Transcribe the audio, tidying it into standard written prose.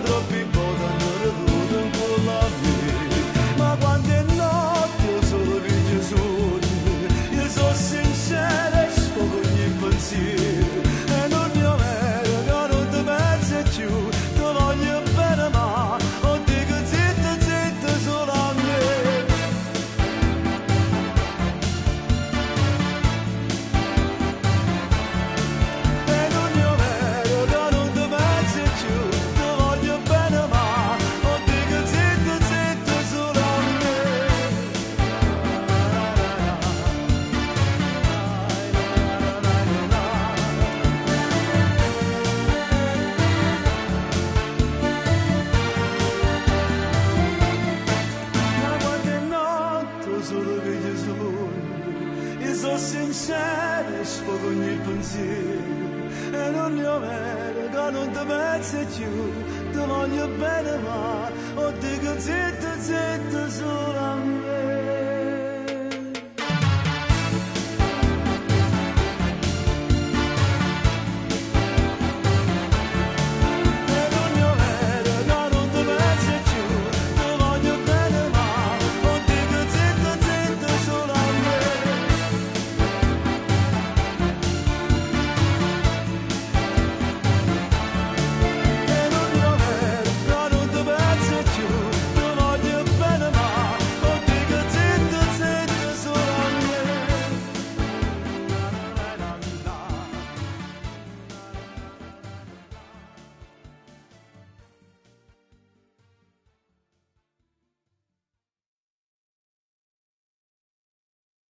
troppi potano non con la vita. Ma quante notti io solo per Gesù, io sono sincero e sfogo ogni pensiero. E non mio vero che non ti pensi più, ti voglio bene ma non dico zitto zitto solo a me. E non mio vero che non ti pensi più, ti voglio bene ma non dico zitto zitto solo a me. Ma quante notti solo per Gesù, io sono sincero e sfogo ogni pensiero. E non io vero che non ti pensi più, ti voglio bene ma o dico zitto zitto solo a me.